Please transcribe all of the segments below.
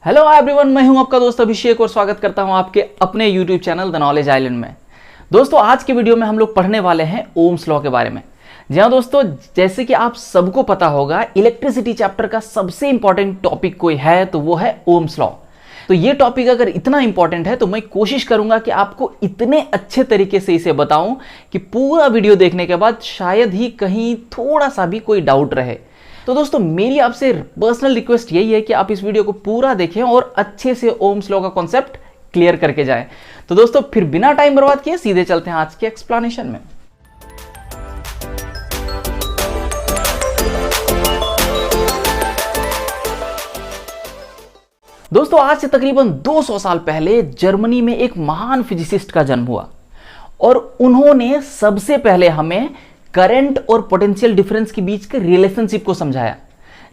Hello everyone, मैं हूं आपका दोस्त अभिषेक और स्वागत करता हूं आपके अपने YouTube channel the knowledge island में। दोस्तों, आज के वीडियो में हम लोग पढ़ने वाले हैं ओम्स लॉ के बारे में। जी हाँ दोस्तों, जैसे कि आप सबको पता होगा, इलेक्ट्रिसिटी चैप्टर का सबसे इंपॉर्टेंट टॉपिक कोई है तो वो है ओम्स लॉ। तो ये टॉपिक अगर इतना इंपॉर्टेंट है तो मैं कोशिश करूंगा कि आपको इतने अच्छे तरीके से इसे बताऊं कि पूरा वीडियो देखने के बाद शायद ही कहीं थोड़ा सा भी कोई डाउट रहे। तो दोस्तों, मेरी आपसे पर्सनल रिक्वेस्ट यही है कि आप इस वीडियो को पूरा देखें और अच्छे से ओम्स लॉ का कॉन्सेप्ट क्लियर करके जाएं। तो दोस्तों, फिर बिना टाइम बर्बाद किए सीधे चलते हैं आज के एक्सप्लेनेशन में। दोस्तों, आज से तकरीबन 200 साल पहले जर्मनी में एक महान फिजिसिस्ट का जन्म हुआ और उन्होंने सबसे पहले हमें करंट और पोटेंशियल डिफरेंस के बीच के रिलेशनशिप को समझाया।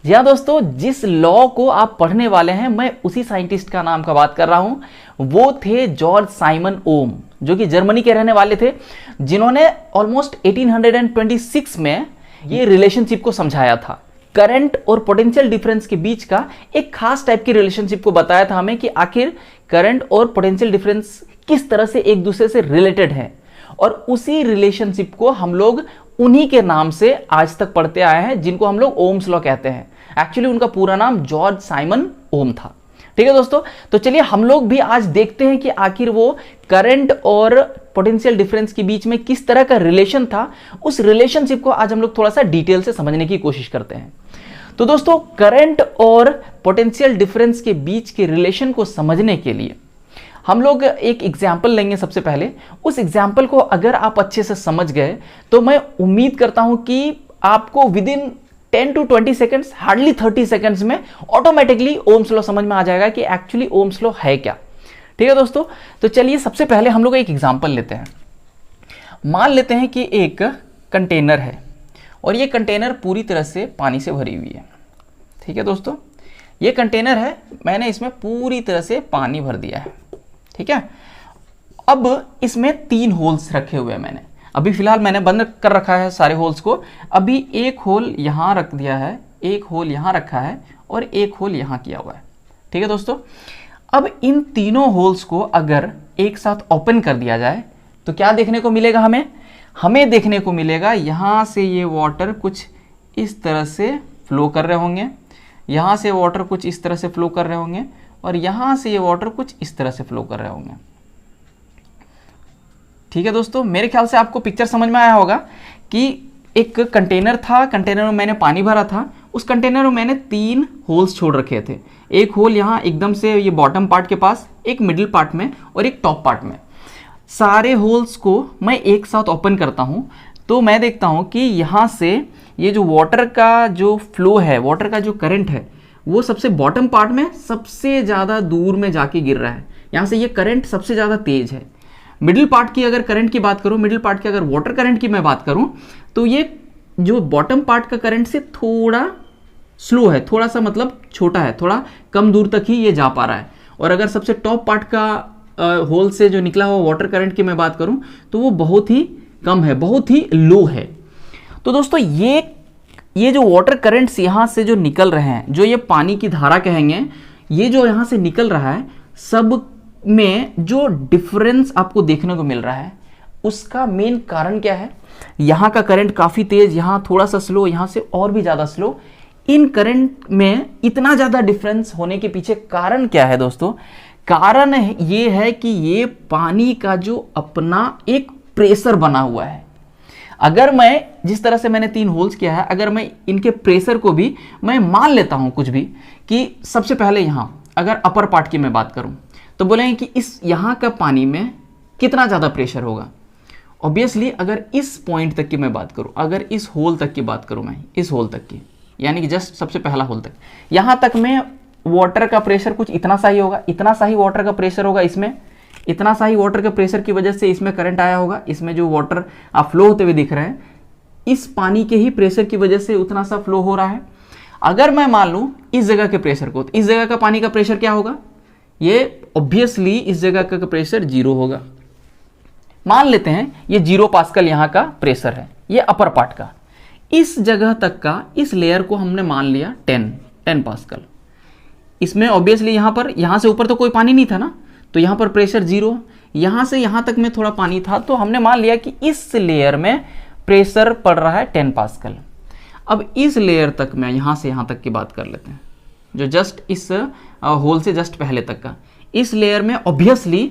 जी हाँ दोस्तों, जिस लॉ को आप पढ़ने वाले हैं, मैं उसी साइंटिस्ट का नाम का बात कर रहा हूं। वो थे जॉर्ज साइमन ओम, जो कि जर्मनी के रहने वाले थे, जिन्होंने ऑलमोस्ट 1826 में ये रिलेशनशिप को समझाया था। करंट और पोटेंशियल डिफरेंस के बीच का एक खास टाइप की रिलेशनशिप को बताया था हमें कि आखिर करंट और पोटेंशियल डिफरेंस किस तरह से एक दूसरे से रिलेटेड है, और उसी रिलेशनशिप को हम लोग उन्हीं के नाम से आज तक पढ़ते आए हैं, जिनको हम लोग ओम्स लॉ कहते हैं। एक्चुअली उनका पूरा नाम जॉर्ज साइमन ओम था। ठीक है दोस्तों, तो चलिए हम लोग भी आज देखते हैं कि आखिर वो करंट और पोटेंशियल डिफरेंस के बीच में किस तरह का रिलेशन था। उस रिलेशनशिप को आज हम लोग थोड़ा सा डिटेल से समझने की कोशिश करते हैं। तो दोस्तों, करंट और पोटेंशियल डिफरेंस के बीच के रिलेशन को समझने के लिए हम लोग एक एग्जाम्पल लेंगे। सबसे पहले उस एग्जाम्पल को अगर आप अच्छे से समझ गए तो मैं उम्मीद करता हूं कि आपको with in 10 to 20 seconds, hardly 30 seconds में ऑटोमेटिकली ओम्स लॉ समझ में आ जाएगा कि एक्चुअली ओम्स लॉ है क्या। ठीक है दोस्तों, तो चलिए सबसे पहले हम लोग एक एग्जाम्पल लेते हैं। मान लेते हैं कि एक कंटेनर है और ये कंटेनर पूरी तरह से पानी से भरी हुई है। ठीक है दोस्तों, ये कंटेनर है, मैंने इसमें पूरी तरह से पानी भर दिया है। ठीक है, अब इसमें 3 होल्स रखे हुए हैं। मैंने अभी फिलहाल मैंने बंद कर रखा है सारे होल्स को। अभी एक होल यहां रख दिया है, एक होल यहां रखा है और एक होल यहां किया हुआ है। ठीक है दोस्तों, अब इन तीनों होल्स को अगर एक साथ ओपन कर दिया जाए तो क्या देखने को मिलेगा? हमें देखने को मिलेगा यहां से ये वाटर कुछ इस तरह से फ्लो कर रहे होंगे, यहां से वाटर कुछ इस तरह से फ्लो कर रहे होंगे और यहां से ये वाटर कुछ इस तरह से फ्लो कर रहे होंगे। ठीक है दोस्तों, मेरे ख्याल से आपको पिक्चर समझ में आया होगा कि एक कंटेनर था, कंटेनर में मैंने पानी भरा था। उस कंटेनर में मैंने 3 होल्स छोड़ रखे थे। एक होल यहां एकदम से ये बॉटम पार्ट के पास, एक मिडिल पार्ट में और एक टॉप पार्ट में। सारे होल्स को मैं एक साथ ओपन करता हूं तो मैं देखता हूं कि यहां से ये जो वाटर का जो फ्लो है, वाटर का जो करंट है, वो सबसे बॉटम पार्ट में सबसे ज़्यादा दूर में जाके गिर रहा है। यहाँ से ये करंट सबसे ज़्यादा तेज है। मिडिल पार्ट की अगर करंट की बात करूँ, मिडिल पार्ट की अगर वाटर करंट की मैं बात करूँ, तो ये जो बॉटम पार्ट का करंट से थोड़ा स्लो है, थोड़ा सा मतलब छोटा है, थोड़ा कम दूर तक ही ये जा पा रहा है। और अगर सबसे टॉप पार्ट का होल से जो निकला हुआ वाटर करंट की मैं बात करूँ तो वो बहुत ही कम है, बहुत ही लो है। तो दोस्तों, ये जो वाटर करंट्स यहाँ से जो निकल रहे हैं, जो ये पानी की धारा कहेंगे, ये जो यहाँ से निकल रहा है, सब में जो डिफरेंस आपको देखने को मिल रहा है, उसका मेन कारण क्या है? यहाँ का करंट काफ़ी तेज, यहाँ थोड़ा सा स्लो, यहाँ से और भी ज़्यादा स्लो। इन करंट में इतना ज़्यादा डिफरेंस होने के पीछे कारण क्या है दोस्तों? कारण ये है कि ये पानी का जो अपना एक प्रेशर बना हुआ है। अगर मैं जिस तरह से मैंने 3 होल्स किया है, अगर मैं इनके प्रेशर को भी मैं मान लेता हूं कुछ भी, कि सबसे पहले यहां अगर अपर पार्ट की मैं बात करूं तो बोलेंगे कि इस यहां का पानी में कितना ज़्यादा प्रेशर होगा। ऑब्वियसली अगर इस पॉइंट तक की मैं बात करूं, अगर इस होल तक की बात करूं, मैं इस होल तक की, यानी कि जस्ट सबसे पहला होल तक, यहां तक में वाटर का प्रेशर कुछ इतना सा ही होगा, इतना सा ही वाटर का प्रेशर होगा इसमें, इतना सा ही वाटर के प्रेशर की वजह से इसमें करंट आया होगा। इसमें जो वाटर आप फ्लो होते हुए दिख रहे हैं, इस पानी के ही प्रेशर की वजह से उतना सा फ्लो हो रहा है। अगर मैं मान लूं इस जगह के प्रेशर को, तो इस जगह का पानी का प्रेशर क्या होगा? ये ऑब्वियसली इस जगह का प्रेशर 0 होगा। मान लेते हैं ये 0 पास्कल यहाँ का प्रेशर है, ये अपर पार्ट का। इस जगह तक का, इस लेयर को हमने मान लिया 10 पास्कल। इसमें ऑब्वियसली यहाँ पर, यहाँ से ऊपर तो कोई पानी नहीं था ना, तो यहाँ पर प्रेशर 0, यहाँ से यहाँ तक में थोड़ा पानी था, तो हमने मान लिया कि इस लेयर में प्रेशर पड़ रहा है 10 पास्कल। अब इस लेयर तक में यहाँ से यहाँ तक की बात कर लेते हैं, जो जस्ट इस होल से जस्ट पहले तक का, इस लेयर में ऑब्वियसली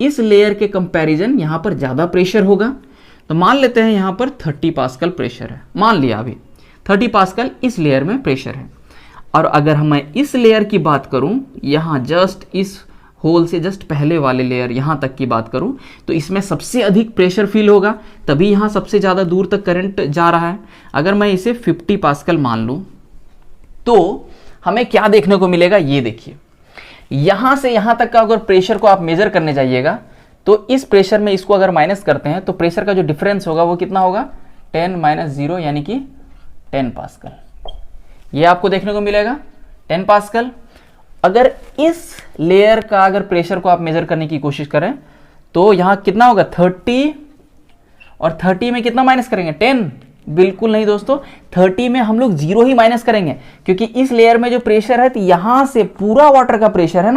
इस लेयर के कंपैरिजन यहाँ पर ज़्यादा प्रेशर होगा। तो मान लेते हैं यहाँ पर 30 पास्कल प्रेशर है, मान लिया अभी 30 पास्कल इस लेयर में प्रेशर है। और अगर मैं इस लेयर की बात करूँ, यहाँ जस्ट इस होल से जस्ट पहले वाले लेयर यहाँ तक की बात करूँ, तो इसमें सबसे अधिक प्रेशर फील होगा, तभी यहाँ सबसे ज़्यादा दूर तक करंट जा रहा है। अगर मैं इसे 50 पास्कल मान लूँ तो हमें क्या देखने को मिलेगा, ये देखिए, यहाँ से यहाँ तक का अगर प्रेशर को आप मेजर करने जाइएगा तो इस प्रेशर में इसको अगर माइनस करते हैं तो प्रेशर का जो डिफरेंस होगा वो कितना होगा, 10 - 0 यानी कि 10 पास्कल। ये आपको देखने को मिलेगा 10 पास्कल। अगर इस लेयर का अगर प्रेशर को आप मेजर करने की कोशिश करें तो यहाँ कितना होगा, 30, और 30 में कितना माइनस करेंगे, 10? बिल्कुल नहीं दोस्तों, 30 में हम लोग 0 ही माइनस करेंगे, क्योंकि इस लेयर में जो प्रेशर है तो यहाँ से पूरा वाटर का प्रेशर है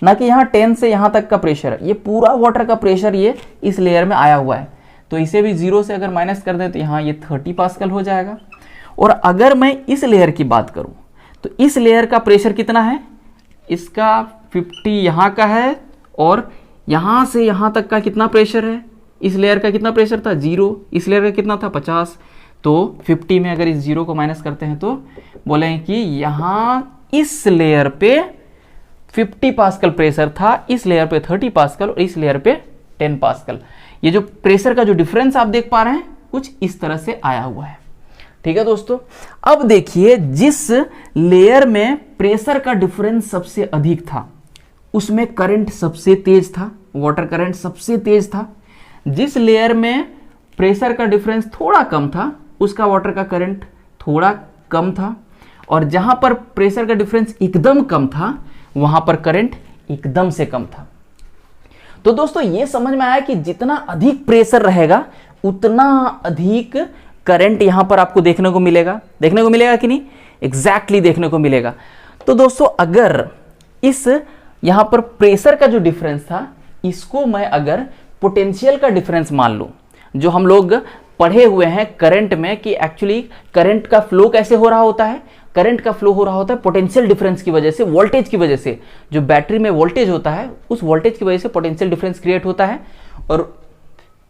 ना कि यहाँ 10 से यहाँ तक का प्रेशर है, ये पूरा वाटर का प्रेशर ये इस लेयर में आया हुआ है। तो इसे भी 0 से अगर माइनस कर दें तो यहाँ ये 30 पास्कल हो जाएगा। और अगर मैं इस लेयर की बात करूँ तो इस लेयर का प्रेशर कितना है, इसका 50 यहाँ का है, और यहाँ से यहाँ तक का कितना प्रेशर है, इस लेयर का कितना प्रेशर था, 0, इस लेयर का कितना था, 50। तो 50 में अगर इस 0 को माइनस करते हैं तो बोलेंगे कि यहाँ इस लेयर पे 50 पास्कल प्रेशर था, इस लेयर पे 30 पास्कल और इस लेयर पे 10 पास्कल। ये जो प्रेशर का जो डिफरेंस आप देख पा रहे हैं कुछ इस तरह से आया हुआ है। ठीक है दोस्तों, अब देखिए जिस लेयर में प्रेशर का डिफरेंस सबसे अधिक था उसमें करंट सबसे तेज था, वाटर करंट सबसे तेज था। जिस लेयर में प्रेशर का डिफरेंस थोड़ा कम था उसका वाटर का करंट थोड़ा कम था, और जहां पर प्रेशर का डिफरेंस एकदम कम था वहां पर करंट एकदम से कम था। तो दोस्तों ये समझ में आया कि जितना अधिक प्रेशर रहेगा उतना अधिक करंट यहां पर आपको देखने को मिलेगा कि नहीं, एग्जैक्टली देखने को मिलेगा। तो दोस्तों अगर इस यहां पर प्रेशर का जो डिफरेंस था इसको मैं अगर पोटेंशियल का डिफरेंस मान लूं, जो हम लोग पढ़े हुए हैं करंट में कि एक्चुअली करंट का फ्लो कैसे हो रहा होता है, करंट का फ्लो हो रहा होता है पोटेंशियल डिफरेंस की वजह से, वोल्टेज की वजह से। जो बैटरी में वोल्टेज होता है उस वोल्टेज की वजह से पोटेंशियल डिफरेंस क्रिएट होता है, और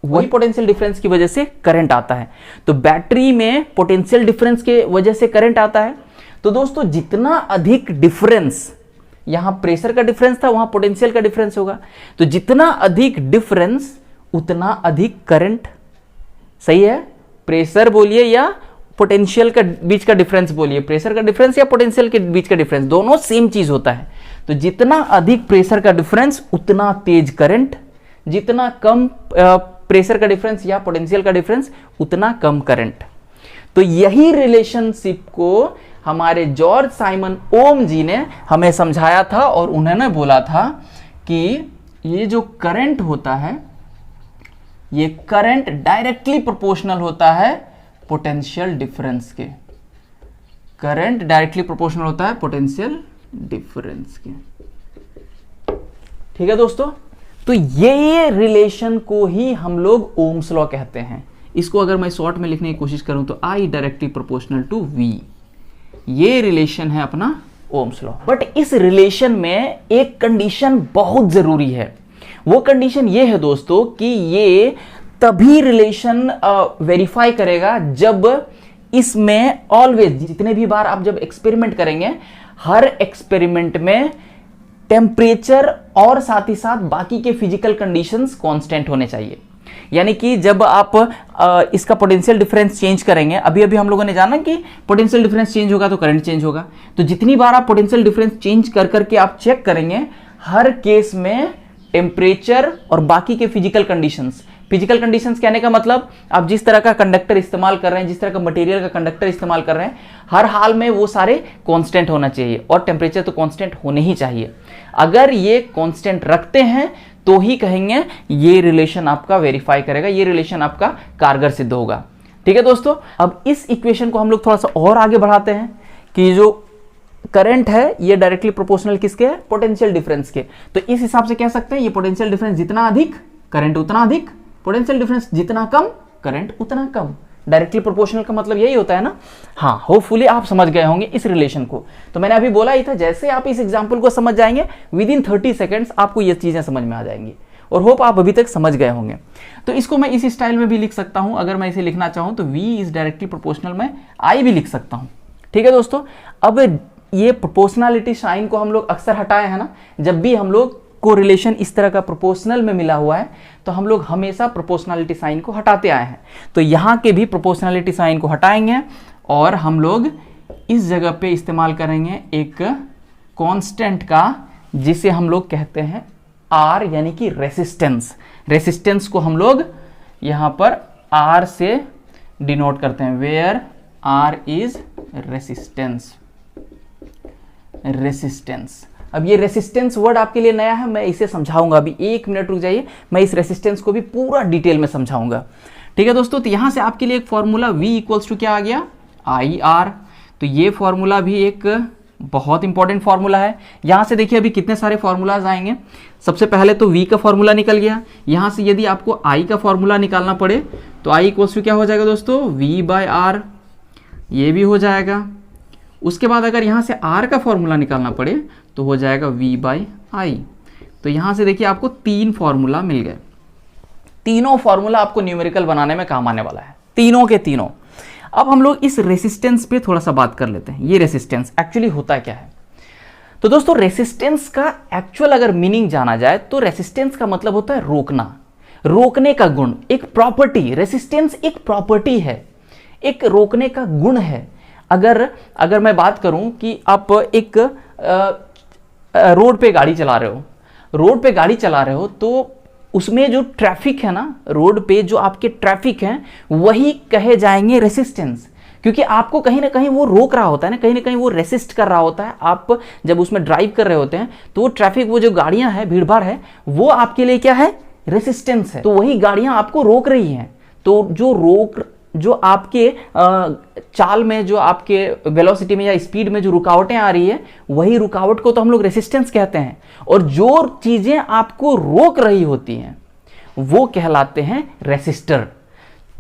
वही पोटेंशियल डिफरेंस की वजह से करंट आता है। तो बैटरी में पोटेंशियल डिफरेंस के वजह से करंट आता है। तो दोस्तों जितना अधिक डिफरेंस, यहां प्रेशर का डिफरेंस था वहां पोटेंशियल का डिफरेंस होगा, तो जितना अधिक डिफरेंस उतना अधिक करंट। सही है, प्रेशर बोलिए या पोटेंशियल का बीच का डिफरेंस बोलिए, प्रेशर का डिफरेंस या पोटेंशियल के बीच का डिफरेंस, दोनों सेम चीज होता है। तो जितना अधिक प्रेशर का डिफरेंस उतना तेज करंट, जितना कम प्रेशर का डिफरेंस या पोटेंशियल का डिफरेंस उतना कम करंट। तो यही रिलेशनशिप को हमारे जॉर्ज साइमन ओम जी ने हमें समझाया था, और उन्होंने बोला था कि ये जो करंट होता है ये करंट डायरेक्टली प्रोपोर्शनल होता है पोटेंशियल डिफरेंस के। करंट डायरेक्टली प्रोपोर्शनल होता है पोटेंशियल डिफरेंस के। ठीक है दोस्तों, तो ये रिलेशन को ही हम लोग ओम्स लॉ कहते हैं। इसको अगर मैं शॉर्ट में लिखने की कोशिश करूं तो I directly proportional to V, ये रिलेशन है अपना ओम्स लॉ। बट इस रिलेशन में एक कंडीशन बहुत जरूरी है। वो कंडीशन ये है दोस्तों कि ये तभी रिलेशन वेरीफाई करेगा जब इसमें ऑलवेज, जितने भी बार आप जब एक्सपेरिमेंट करेंगे, हर एक्सपेरिमेंट में टेम्परेचर और साथ ही साथ बाकी के फिजिकल कंडीशंस कांस्टेंट होने चाहिए। यानी कि जब आप इसका पोटेंशियल डिफरेंस चेंज करेंगे, अभी अभी हम लोगों ने जाना कि पोटेंशियल डिफरेंस चेंज होगा तो करंट चेंज होगा, तो जितनी बार आप पोटेंशियल डिफरेंस चेंज कर करके आप चेक करेंगे, हर केस में टेम्परेचर और बाकी के फिजिकल कंडीशंस, फिजिकल कंडीशंस कहने का मतलब आप जिस तरह का कंडक्टर इस्तेमाल कर रहे हैं, जिस तरह का मटेरियल का कंडक्टर इस्तेमाल कर रहे हैं, हर हाल में वो सारे कांस्टेंट होना चाहिए, और टेम्परेचर तो कांस्टेंट होने ही चाहिए। अगर ये कांस्टेंट रखते हैं तो ही कहेंगे ये रिलेशन आपका वेरीफाई करेगा, ये रिलेशन आपका कारगर सिद्ध होगा। ठीक है दोस्तों, अब इस इक्वेशन को हम लोग थोड़ा सा और आगे बढ़ाते हैं कि जो करंट है ये डायरेक्टली प्रोपोर्शनल किसके है, पोटेंशियल डिफरेंस के। तो इस हिसाब से कह सकते हैं ये पोटेंशियल डिफरेंस जितना अधिक करंट उतना अधिक, पोटेंशियल डिफरेंस जितना कम करंट उतना कम। डायरेक्टली प्रोपोर्शनल का मतलब यही होता है ना। हाँ, होपफुली आप समझ गए होंगे इस रिलेशन को। तो मैंने अभी बोला ही था, जैसे आप इस एग्जांपल को समझ जाएंगे विद इन 30 सेकेंड्स आपको ये चीजें समझ में आ जाएंगी, और होप आप अभी तक समझ गए होंगे। तो इसको मैं इस स्टाइल में भी लिख सकता हूं, अगर मैं इसे लिखना चाहूं तो V इज डायरेक्टली प्रोपोर्शनल में I भी लिख सकता हूं। ठीक है दोस्तों, अब ये प्रोपोर्शनलिटी साइन को हम लोग अक्सर हटाए हैं ना, जब भी हम लोग को रिलेशन इस तरह का प्रोपोर्शनल में मिला हुआ है तो हम लोग हमेशा प्रोपोर्शनलिटी साइन को हटाते आए हैं। तो यहाँ के भी प्रोपोर्शनलिटी साइन को हटाएंगे और हम लोग इस जगह पे इस्तेमाल करेंगे एक कांस्टेंट का, जिसे हम लोग कहते हैं R, यानी कि रेसिस्टेंस। रेसिस्टेंस को हम लोग यहाँ पर R से डिनोट करते हैं, where R is resistance. Resistance, अब ये रेसिस्टेंस वर्ड आपके लिए नया है, मैं इसे समझाऊंगा अभी, 1 मिनट रुक जाइए, मैं इस रेसिस्टेंस को भी पूरा डिटेल में समझाऊंगा। ठीक है दोस्तों, तो यहां से आपके लिए एक फॉर्मूला V इक्वल्स टू क्या आ गया, IR। तो ये फॉर्मूला भी एक बहुत इंपॉर्टेंट फॉर्मूला है। यहां से देखिए अभी कितने सारे फॉर्मूलाज आएंगे। सबसे पहले तो V का फॉर्मूला निकल गया। यहां से यदि आपको I का फॉर्मूला निकालना पड़े तो I इक्वल्स टू क्या हो जाएगा दोस्तों, V/R, ये भी हो जाएगा। उसके बाद अगर यहाँ से R का फॉर्मूला निकालना पड़े तो हो जाएगा V/I। तो यहाँ से देखिए आपको 3 फॉर्मूला मिल गए। तीनों फॉर्मूला आपको न्यूमेरिकल बनाने में काम आने वाला है, तीनों के तीनों। अब हम लोग इस रेसिस्टेंस पे थोड़ा सा बात कर लेते हैं। ये रेसिस्टेंस एक्चुअली होता क्या है? तो दोस्तों रेसिस्टेंस का एक्चुअल अगर मीनिंग जाना जाए तो रेसिस्टेंस का मतलब होता है रोकना, रोकने का गुण, एक प्रॉपर्टी। रेसिस्टेंस एक प्रॉपर्टी है, एक रोकने का गुण है। अगर मैं बात करूं कि आप एक रोड पे गाड़ी चला रहे हो, तो उसमें जो ट्रैफिक है ना, रोड पे जो आपके ट्रैफिक हैं वही कहे जाएंगे रेसिस्टेंस, क्योंकि आपको कहीं ना कहीं वो रोक रहा होता है ना, कहीं वो रेसिस्ट कर रहा होता है। आप जब उसमें ड्राइव कर रहे होते हैं तो वो ट्रैफिक, वो जो गाड़ियां हैं, भीड़ भाड़ है, वो आपके लिए क्या है, रेसिस्टेंस है। तो वही गाड़ियां आपको रोक रही हैं। तो जो आपके चाल में, जो आपके वेलोसिटी में या स्पीड में जो रुकावटें आ रही है, वही रुकावट को तो हम लोग रेसिस्टेंस कहते हैं। और जो चीजें आपको रोक रही होती हैं वो कहलाते हैं रेसिस्टर।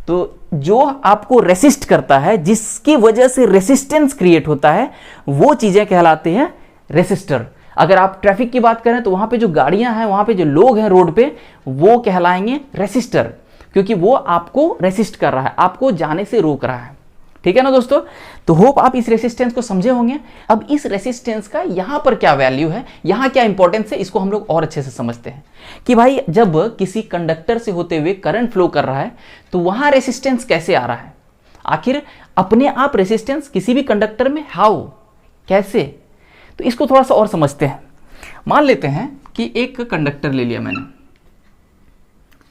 तो जो आपको रेसिस्ट करता है, जिसकी वजह से रेसिस्टेंस क्रिएट होता है, वो चीजें कहलाते हैं रेसिस्टर। अगर आप ट्रैफिक की बात करें तो वहां पे जो गाड़ियां हैं, वहां पे जो लोग हैं रोड पे, वो कहलाएंगे रेसिस्टर, क्योंकि वो आपको रेसिस्ट कर रहा है, आपको जाने से रोक रहा है। ठीक है ना दोस्तों? तो होप आप इस रेसिस्टेंस को समझे होंगे। अब इस रेसिस्टेंस का यहां पर क्या वैल्यू है, यहां क्या इंपॉर्टेंस है, इसको हम लोग और अच्छे से समझते हैं कि भाई जब किसी कंडक्टर से होते हुए करंट फ्लो कर रहा है तो वहां रेसिस्टेंस कैसे आ रहा है, आखिर अपने आप रेसिस्टेंस किसी भी कंडक्टर में हाउ, कैसे, तो इसको थोड़ा सा और समझते हैं। मान लेते हैं कि एक कंडक्टर ले लिया मैंने,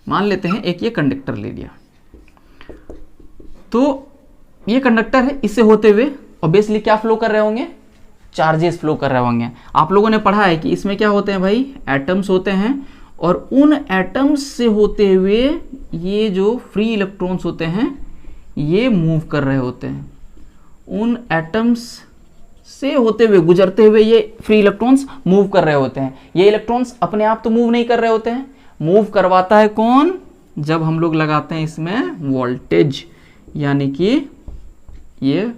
मान लेते हैं एक ये कंडक्टर ले लिया, तो ये कंडक्टर है, इससे होते हुए ऑब्वियसली क्या फ्लो कर रहे होंगे, चार्जेस फ्लो कर रहे होंगे। आप लोगों ने पढ़ा है कि इसमें क्या होते हैं भाई, एटम्स होते हैं, और उन एटम्स से होते हुए ये जो फ्री इलेक्ट्रॉन्स होते हैं ये मूव कर रहे होते हैं। उन एटम्स से होते हुए, गुजरते हुए ये फ्री इलेक्ट्रॉन्स मूव कर रहे होते हैं। ये इलेक्ट्रॉन्स अपने आप तो मूव नहीं कर रहे होते हैं, मूव करवाता है कौन, जब हम लोग लगाते हैं इसमें वोल्टेज, यानी कि ये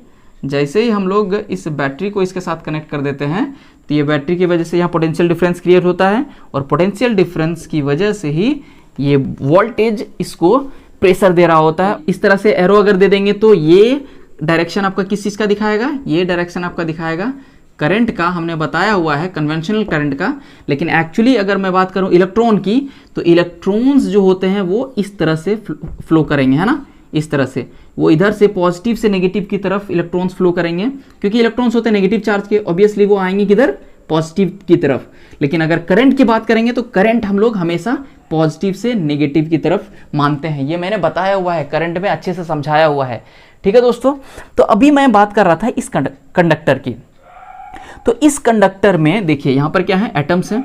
जैसे ही हम लोग इस बैटरी को इसके साथ कनेक्ट कर देते हैं तो ये बैटरी की वजह से यहाँ पोटेंशियल डिफरेंस क्रिएट होता है, और पोटेंशियल डिफरेंस की वजह से ही ये वोल्टेज इसको प्रेशर दे रहा होता है। इस तरह से एरो अगर दे देंगे तो ये डायरेक्शन आपका किस चीज़ का दिखाएगा, ये डायरेक्शन आपका दिखाएगा करंट का, हमने बताया हुआ है कन्वेंशनल करंट का। लेकिन एक्चुअली अगर मैं बात करूं इलेक्ट्रॉन की, तो इलेक्ट्रॉन्स जो होते हैं वो इस तरह से फ्लो करेंगे, है ना, इस तरह से वो इधर से पॉजिटिव से नेगेटिव की तरफ इलेक्ट्रॉन्स फ्लो करेंगे, क्योंकि इलेक्ट्रॉन्स होते हैं नेगेटिव चार्ज के, ऑब्वियसली वो आएंगे किधर, पॉजिटिव की तरफ। लेकिन अगर करंट की बात करेंगे तो करंट हम लोग हमेशा पॉजिटिव से नेगेटिव की तरफ मानते हैं। ये मैंने बताया हुआ है, करंट में अच्छे से समझाया हुआ है। ठीक है दोस्तों, तो अभी मैं बात कर रहा था इस कंडक्टर की। तो इस कंडक्टर में देखिए यहाँ पर क्या है, एटम्स हैं,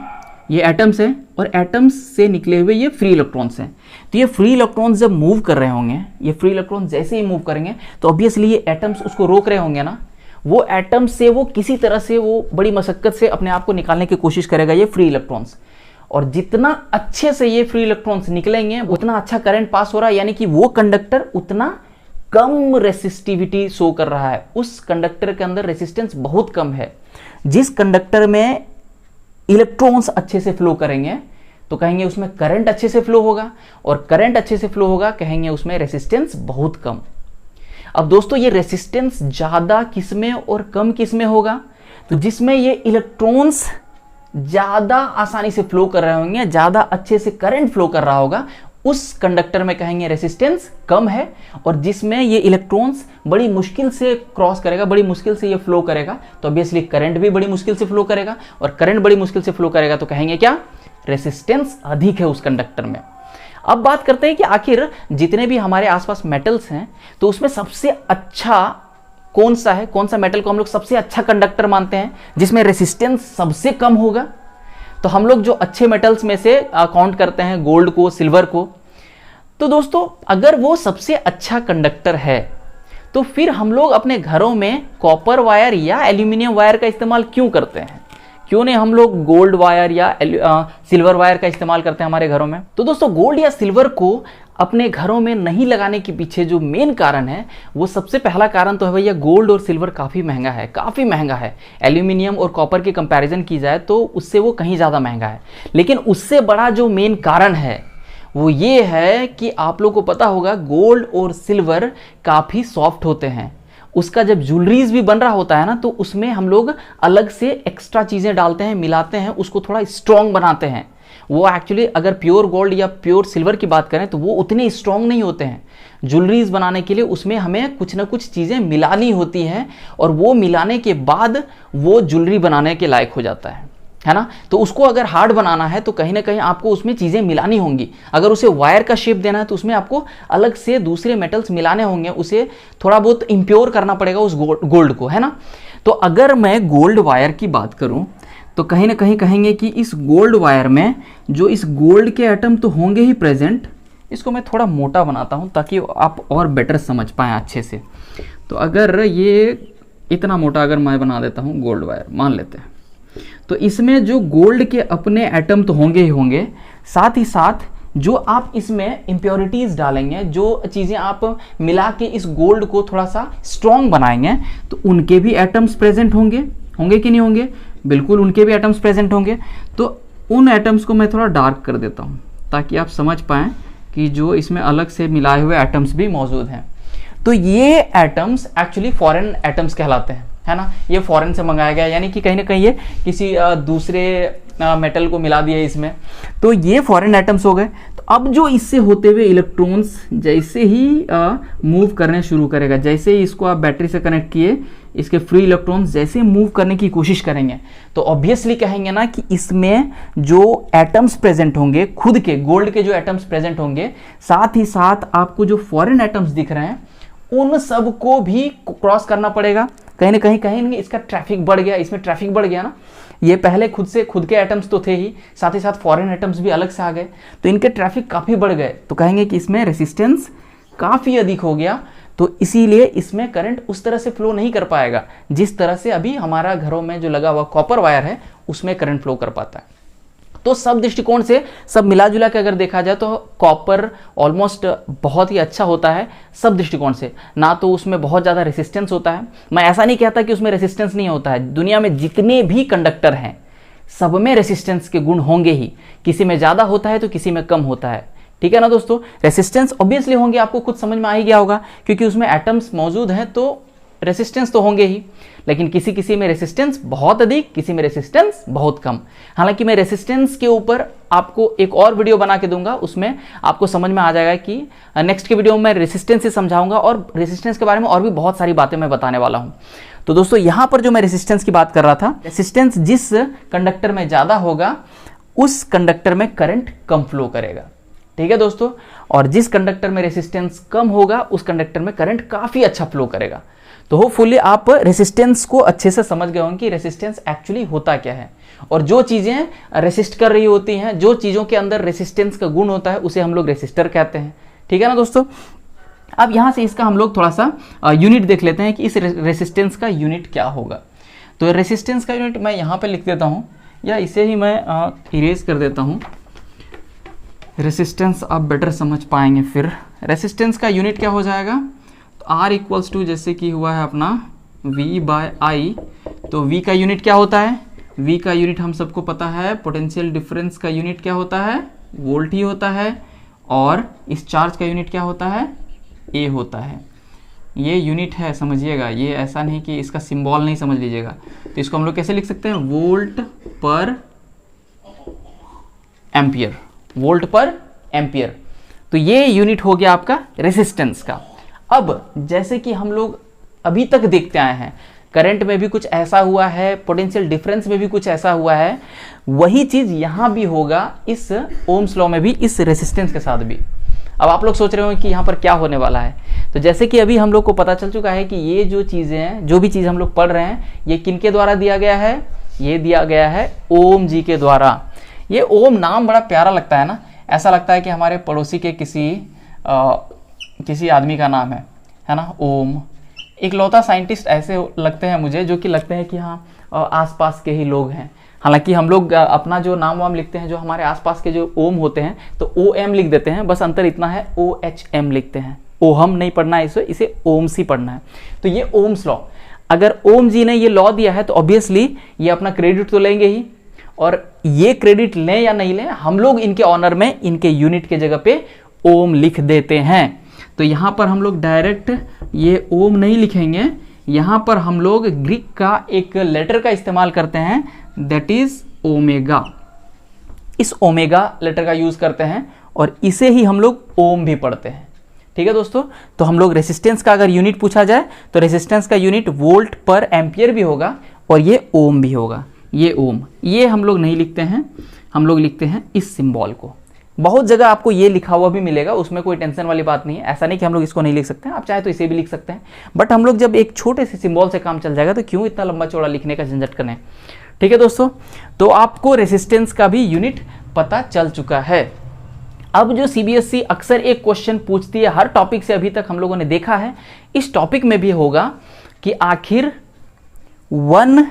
ये एटम्स हैं, और एटम्स से निकले हुए ये फ्री इलेक्ट्रॉन्स हैं। तो ये फ्री इलेक्ट्रॉन्स जब मूव कर रहे होंगे, ये फ्री इलेक्ट्रॉन्स जैसे ही मूव करेंगे तो ऑब्वियसली ये एटम्स उसको रोक रहे होंगे ना, वो एटम से वो किसी तरह से वो बड़ी मशक्कत से अपने आप को निकालने की कोशिश करेगा ये फ्री इलेक्ट्रॉन्स। और जितना अच्छे से ये फ्री इलेक्ट्रॉन्स निकलेंगे उतना अच्छा करंट पास हो रहा है, यानी कि वो कंडक्टर उतना कम रेसिस्टिविटी शो कर रहा है, उस कंडक्टर के अंदर रेसिस्टेंस बहुत कम है। जिस कंडक्टर में इलेक्ट्रॉन्स अच्छे से फ्लो करेंगे तो कहेंगे उसमें करंट अच्छे से फ्लो होगा, और करंट अच्छे से फ्लो होगा कहेंगे उसमें रेसिस्टेंस बहुत कम। अब दोस्तों ये रेसिस्टेंस ज्यादा किसमें और कम किसमें होगा? तो जिसमें ये इलेक्ट्रॉन्स ज्यादा आसानी से फ्लो कर रहे होंगे, ज्यादा अच्छे से करंट फ्लो कर रहा होगा, उस कंडक्टर में कहेंगे रेसिस्टेंस कम है। और जिसमें ये इलेक्ट्रॉन्स बड़ी मुश्किल से क्रॉस करेगा, बड़ी मुश्किल से ये फ्लो करेगा, तो ऑब्वियसली करंट भी बड़ी मुश्किल से फ्लो करेगा, और करंट बड़ी मुश्किल से फ्लो करेगा तो कहेंगे क्या? रेसिस्टेंस अधिक है उस कंडक्टर में। अब बात करते हैं कि आखिर जितने भी हमारे आसपास मेटल्स हैं तो उसमें सबसे अच्छा कौन सा है, कौन सा मेटल को हम लोग सबसे अच्छा कंडक्टर मानते हैं जिसमें रेसिस्टेंस सबसे कम होगा? तो हम लोग जो अच्छे मेटल्स में से काउंट करते हैं गोल्ड को, सिल्वर को। तो दोस्तों अगर वो सबसे अच्छा कंडक्टर है तो फिर हम लोग अपने घरों में कॉपर वायर या एल्यूमिनियम वायर का इस्तेमाल क्यों करते हैं? क्यों नहीं हम लोग गोल्ड वायर या सिल्वर वायर का इस्तेमाल करते हैं हमारे घरों में? तो दोस्तों गोल्ड या सिल्वर को अपने घरों में नहीं लगाने के पीछे जो मेन कारण है, वो सबसे पहला कारण तो है भैया गोल्ड और सिल्वर काफ़ी महंगा है, काफ़ी महंगा है। एल्यूमिनियम और कॉपर की कंपैरिजन की जाए तो उससे वो कहीं ज़्यादा महंगा है। लेकिन उससे बड़ा जो मेन कारण है वो ये है कि आप लोग को पता होगा गोल्ड और सिल्वर काफ़ी सॉफ्ट होते हैं। उसका जब ज्वेलरीज भी बन रहा होता है ना, तो उसमें हम लोग अलग से एक्स्ट्रा चीज़ें डालते हैं, मिलाते हैं, उसको थोड़ा स्ट्रॉन्ग बनाते हैं। वो एक्चुअली अगर प्योर गोल्ड या प्योर सिल्वर की बात करें तो वो उतने स्ट्रॉन्ग नहीं होते हैं। ज्वेलरीज बनाने के लिए उसमें हमें कुछ ना कुछ चीज़ें मिलानी होती हैं, और वो मिलाने के बाद वो ज्वेलरी बनाने के लायक हो जाता है ना। तो उसको अगर हार्ड बनाना है तो कहीं ना कहीं आपको उसमें चीज़ें मिलानी होंगी। अगर उसे वायर का शेप देना है तो उसमें आपको अलग से दूसरे मेटल्स मिलाने होंगे, उसे थोड़ा बहुत इम्प्योर करना पड़ेगा उस गोल्ड को, है ना। तो अगर मैं गोल्ड वायर की बात करूं तो कहीं ना कहीं कहेंगे कि इस गोल्ड वायर में जो इस गोल्ड के एटम तो होंगे ही प्रेजेंट। इसको मैं थोड़ा मोटा बनाता हूं ताकि आप और बेटर समझ पाएँ अच्छे से। तो अगर ये इतना मोटा अगर मैं बना देता हूँ गोल्ड वायर मान लेते हैं, तो इसमें जो गोल्ड के अपने एटम तो होंगे ही होंगे, साथ ही साथ जो आप इसमें इम्प्योरिटीज़ डालेंगे, जो चीज़ें आप मिला के इस गोल्ड को थोड़ा सा स्ट्रॉन्ग बनाएंगे, तो उनके भी एटम्स प्रेजेंट होंगे, होंगे कि नहीं होंगे? बिल्कुल उनके भी एटम्स प्रेजेंट होंगे। तो उन एटम्स को मैं थोड़ा डार्क कर देता हूँ ताकि आप समझ पाएँ कि जो इसमें अलग से मिलाए हुए एटम्स भी मौजूद हैं। तो ये एटम्स एक्चुअली फॉरेन एटम्स कहलाते हैं, है ना। ये फॉरेन से मंगाया गया, यानी कि कहीं ना कहीं ये किसी दूसरे मेटल को मिला दिया इसमें, तो ये फॉरेन एटम्स हो गए। तो अब जो इससे होते हुए इलेक्ट्रॉन्स जैसे ही मूव करने शुरू करेगा, जैसे ही इसको आप बैटरी से कनेक्ट किए, इसके फ्री इलेक्ट्रॉन्स जैसे मूव करने की कोशिश करेंगे तो ऑब्वियसली कहेंगे ना कि इसमें जो एटम्स प्रेजेंट होंगे, खुद के गोल्ड के जो एटम्स प्रेजेंट होंगे, साथ ही साथ आपको जो फॉरेन एटम्स दिख रहे हैं उन सब को भी क्रॉस करना पड़ेगा। कहीं ना कहीं कहेंगे इसका ट्रैफिक बढ़ गया, इसमें ट्रैफिक बढ़ गया ना। ये पहले खुद के एटम्स तो थे ही, साथ ही साथ फॉरेन एटम्स भी अलग से आ गए, तो इनके ट्रैफिक काफ़ी बढ़ गए। तो कहेंगे कि इसमें रेसिस्टेंस काफ़ी अधिक हो गया, तो इसीलिए इसमें करंट उस तरह से फ्लो नहीं कर पाएगा जिस तरह से अभी हमारा घरों में जो लगा हुआ कॉपर वायर है उसमें करंट फ्लो कर पाता है। तो सब दृष्टिकोण से, सब मिला जुला के अगर देखा जाए तो कॉपर ऑलमोस्ट बहुत ही अच्छा होता है सब दृष्टिकोण से। ना तो उसमें बहुत ज़्यादा रेसिस्टेंस होता है, मैं ऐसा नहीं कहता कि उसमें रेसिस्टेंस नहीं होता है। दुनिया में जितने भी कंडक्टर हैं सब में रेसिस्टेंस के गुण होंगे ही, किसी में ज़्यादा होता है तो किसी में कम होता है, ठीक है ना दोस्तों। रेसिस्टेंस ऑब्वियसली होंगे, आपको खुद समझ में आ ही गया होगा, क्योंकि उसमें एटम्स मौजूद हैं तो रेसिस्टेंस तो होंगे ही। लेकिन किसी किसी में रेसिस्टेंस बहुत अधिक, किसी में रेसिस्टेंस बहुत कम। हालांकि मैं रेसिस्टेंस के ऊपर आपको एक और वीडियो बना के दूंगा, उसमें आपको समझ में आ जाएगा कि नेक्स्ट के वीडियो में मैं रेसिस्टेंस से समझाऊंगा, और रेसिस्टेंस के बारे में और भी बहुत सारी बातें मैं बताने वाला हूं। तो दोस्तों यहां पर जो मैं रेसिस्टेंस की बात कर रहा था, रेसिस्टेंस जिस कंडक्टर में ज़्यादा होगा उस कंडक्टर में करंट कम फ्लो करेगा, ठीक है दोस्तों। और जिस कंडक्टर में रेसिस्टेंस कम होगा उस कंडक्टर में करंट काफ़ी अच्छा फ्लो करेगा। तो होपफुली आप रेसिस्टेंस को अच्छे से समझ गए होंगे कि रेसिस्टेंस एक्चुअली होता क्या है, और जो चीज़ें रेसिस्ट कर रही होती हैं, जो चीज़ों के अंदर रेसिस्टेंस का गुण होता है उसे हम लोग रेसिस्टर कहते हैं, ठीक है ना दोस्तों। अब यहाँ से इसका हम लोग थोड़ा सा यूनिट देख लेते हैं कि इस रेसिस्टेंस का यूनिट क्या होगा। तो रेसिस्टेंस का यूनिट मैं यहाँ पे लिख देता हूँ, या इसे ही मैं इरेज कर देता हूँ। रेसिस्टेंस आप बेटर समझ पाएंगे फिर। रेसिस्टेंस का यूनिट क्या हो जाएगा, तो R इक्वल्स टू जैसे कि हुआ है अपना V/I, तो V का यूनिट क्या होता है, V का यूनिट हम सबको पता है, पोटेंशियल डिफरेंस का यूनिट क्या होता है, वोल्ट ही होता है, और इस चार्ज का यूनिट क्या होता है, A होता है। ये यूनिट है, समझिएगा, ये ऐसा नहीं कि इसका सिंबल नहीं समझ लीजिएगा। तो इसको हम लोग कैसे लिख सकते हैं, वोल्ट पर एम्पियर, वोल्ट पर एम्पियर। तो ये यूनिट हो गया आपका रेसिस्टेंस का। अब जैसे कि हम लोग अभी तक देखते आए हैं, करंट में भी कुछ ऐसा हुआ है, पोटेंशियल डिफरेंस में भी कुछ ऐसा हुआ है, वही चीज यहां भी होगा, इस ओम्स लॉ में भी, इस रेसिस्टेंस के साथ भी। अब आप लोग सोच रहे हो कि यहाँ पर क्या होने वाला है। तो जैसे कि अभी हम लोग को पता चल चुका है कि ये जो चीज़ें हैं, जो भी चीज़ हम लोग पढ़ रहे हैं, ये किनके द्वारा दिया गया है, ये दिया गया है ओम जी के द्वारा। ये ओम नाम बड़ा प्यारा लगता है ना, ऐसा लगता है कि हमारे पड़ोसी के किसी आदमी का नाम है ना, ओम। इकलौता साइंटिस्ट ऐसे लगते हैं मुझे, जो कि लगते हैं कि हाँ आसपास के ही लोग हैं। हालांकि हम लोग अपना जो नाम वाम लिखते हैं, जो हमारे आसपास के जो ओम होते हैं, तो OM लिख देते हैं, बस अंतर इतना है, OHM लिखते हैं। ओहम नहीं पढ़ना है, इसे ओम्स ही पढ़ना है। तो ये ओम्स लॉ, अगर ओम जी ने ये लॉ दिया है तो ऑब्वियसली ये अपना क्रेडिट तो लेंगे ही, और ये क्रेडिट लें या नहीं लें, हम लोग इनके ऑनर में इनके यूनिट के जगह पे ओम लिख देते हैं। तो यहाँ पर हम लोग डायरेक्ट ये ओम नहीं लिखेंगे, यहाँ पर हम लोग ग्रीक का एक लेटर का इस्तेमाल करते हैं, दैट इज ओमेगा। इस ओमेगा लेटर का यूज करते हैं और इसे ही हम लोग ओम भी पढ़ते हैं। ठीक है दोस्तों, तो हम लोग रेसिस्टेंस का अगर यूनिट पूछा जाए तो रेसिस्टेंस का यूनिट वोल्ट पर एम्पियर भी होगा और ये ओम भी होगा। ये ओम, ये हम लोग नहीं लिखते हैं, हम लोग लिखते हैं इस सिंबल को। बहुत जगह आपको ये लिखा हुआ भी मिलेगा, उसमें कोई टेंशन वाली बात नहीं है। ऐसा नहीं कि हम लोग इसको नहीं लिख सकते हैं, आप चाहे तो इसे भी लिख सकते हैं, बट हम लोग जब एक छोटे से सिंबल से काम चल जाएगा तो क्यों इतना लंबा चौड़ा लिखने का झंझट करें। ठीक है दोस्तों, तो आपको रेसिस्टेंस का भी यूनिट पता चल चुका है। अब जो CBSE अक्सर एक क्वेश्चन पूछती है, हर टॉपिक से अभी तक हम लोगों ने देखा है, इस टॉपिक में भी होगा कि आखिर 1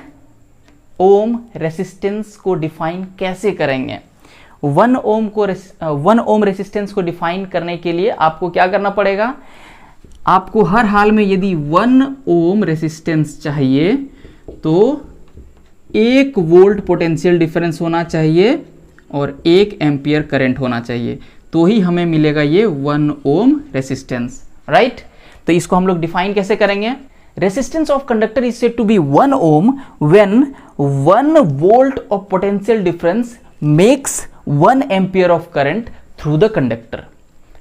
ओम रेसिस्टेंस को डिफाइन कैसे करेंगे। 1 ओम रेसिस्टेंस को डिफाइन करने के लिए आपको क्या करना पड़ेगा, आपको हर हाल में यदि 1 ओम रेसिस्टेंस चाहिए तो 1 वोल्ट पोटेंशियल डिफरेंस होना चाहिए और 1 एम्पियर करंट होना चाहिए, तो ही हमें मिलेगा ये 1 ओम रेसिस्टेंस, राइट। तो इसको हम लोग डिफाइन कैसे करेंगे, resistance of conductor is said to be 1 ohm when 1 volt of potential difference makes 1 ampere of current through the conductor.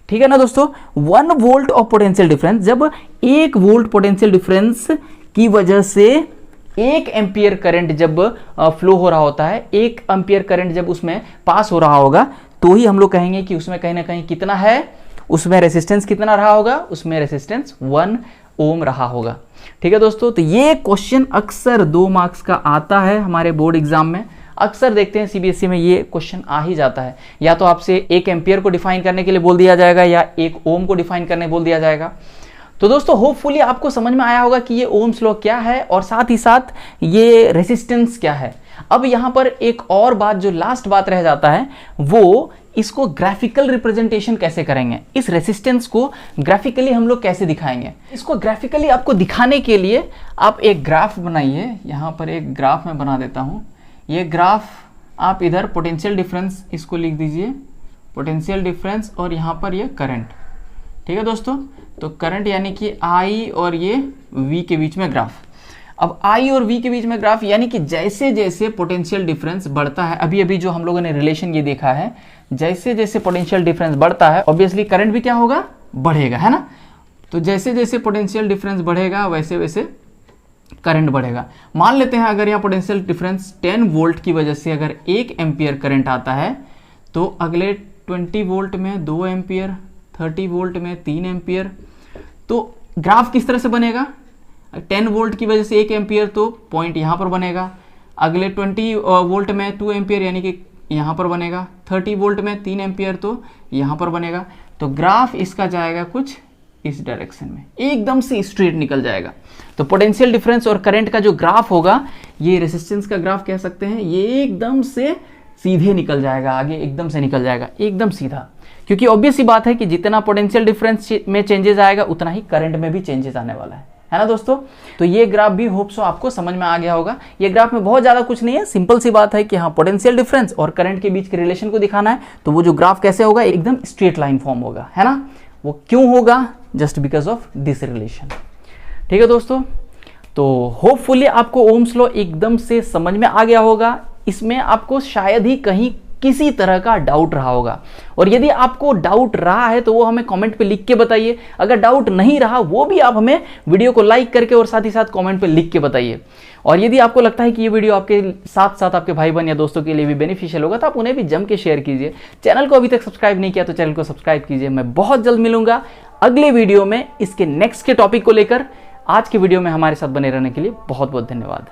ठीक है ना दोस्तों, 1 वोल्ट ऑफ पोटेंशियल डिफरेंस, जब 1 वोल्ट पोटेंशियल डिफरेंस की वजह से 1 एम्पियर करंट जब फ्लो हो रहा होता है, 1 एम्पियर करंट जब उसमें पास हो रहा होगा, तो ही हम लोग कहेंगे कि उसमें कहीं ना कहीं कितना है, उसमें रेसिस्टेंस कितना रहा होगा, उसमें रेसिस्टेंस 1 ओम रहा होगा। ठीक है दोस्तों, तो ये क्वेश्चन अक्सर 2 मार्क्स का आता है हमारे बोर्ड एग्जाम में, अक्सर देखते हैं CBSE में ये क्वेश्चन आ ही जाता है। या तो आपसे 1 एम्पियर को डिफाइन करने के लिए बोल दिया जाएगा या 1 ओम को डिफाइन करने बोल दिया जाएगा। तो दोस्तों होपफुली आपको समझ में आया होगा कि ये ओम्स लॉ क्या है और साथ ही साथ ये रेसिस्टेंस क्या है। अब यहाँ पर एक और बात, जो लास्ट बात रह जाता है, वो इसको ग्राफिकल रिप्रेजेंटेशन कैसे करेंगे, इस रेसिस्टेंस को ग्राफिकली हम लोग कैसे दिखाएंगे। इसको ग्राफिकली आपको दिखाने के लिए आप एक ग्राफ बनाइए। यहाँ पर एक ग्राफ मैं बना देता हूँ। ये ग्राफ आप इधर पोटेंशियल डिफरेंस इसको लिख दीजिए, पोटेंशियल डिफरेंस, और यहाँ पर ये करंट। ठीक है दोस्तों, तो करंट यानी कि I और ये V के बीच में ग्राफ। अब I और V के बीच में ग्राफ यानी कि जैसे जैसे पोटेंशियल डिफरेंस बढ़ता है, अभी अभी जो हम लोगों ने रिलेशन ये देखा है, जैसे जैसे पोटेंशियल डिफरेंस बढ़ता है ऑब्वियसली करंट भी क्या होगा, बढ़ेगा, है ना। तो जैसे जैसे पोटेंशियल डिफरेंस बढ़ेगा वैसे वैसे करंट बढ़ेगा। मान लेते हैं अगर यहाँ पोटेंशियल डिफरेंस 10 वोल्ट की वजह से अगर 1 एम्पियर करंट आता है, तो अगले 20 वोल्ट में 2 एम्पियर, 30 वोल्ट में 3 एम्पियर। तो ग्राफ किस तरह से बनेगा, 10 वोल्ट की वजह से 1 एम्पियर, तो पॉइंट यहाँ पर बनेगा। अगले 20 वोल्ट में 2 एम्पियर यानी कि यहाँ पर बनेगा। 30 वोल्ट में 3 एम्पियर, तो यहाँ पर बनेगा। तो ग्राफ इसका जाएगा कुछ इस डायरेक्शन में, एकदम से स्ट्रेट निकल जाएगा। तो पोटेंशियल डिफरेंस और करंट का जो ग्राफ होगा, ये रेजिस्टेंस का ग्राफ कह सकते हैं, ये एकदम से सीधे निकल जाएगा, आगे एकदम से निकल जाएगा, एकदम सीधा। क्योंकि ऑब्वियस सी बात है कि जितना पोटेंशियल डिफरेंस में चेंजेस आएगा उतना ही करंट में भी चेंजेस आने वाला है ना दोस्तों। तो ये ग्राफ भी होप सो आपको समझ में आ गया होगा। ये ग्राफ में बहुत ज़्यादा कुछ नहीं है, सिंपल सी बात है कि हाँ, पोटेंशियल डिफरेंस और करंट के बीच के रिलेशन को दिखाना है। तो वो जो ग्राफ कैसे होगा, एकदम स्ट्रेट लाइन फॉर्म होगा, है ना। वो क्यों होगा? Just because of this relation. ठीक है दोस्तों, तो होपफुली आपको ओम्स लॉ एकदम से समझ में आ गया होगा। इसमें आपको शायद ही कहीं किसी तरह का डाउट रहा होगा, और यदि आपको डाउट रहा है तो वो हमें कमेंट पे लिख के बताइए। अगर डाउट नहीं रहा वो भी आप हमें वीडियो को लाइक करके और साथ ही साथ कमेंट पे लिख के बताइए। और यदि आपको लगता है कि ये वीडियो आपके साथ साथ आपके भाई बहन या दोस्तों के लिए भी बेनिफिशियल होगा तो आप उन्हें भी जम के शेयर कीजिए। चैनल को अभी तक सब्सक्राइब नहीं किया तो चैनल को सब्सक्राइब कीजिए। मैं बहुत जल्द मिलूंगा अगले वीडियो में इसके नेक्स्ट के टॉपिक को लेकर। आज के वीडियो में हमारे साथ बने रहने के लिए बहुत बहुत धन्यवाद।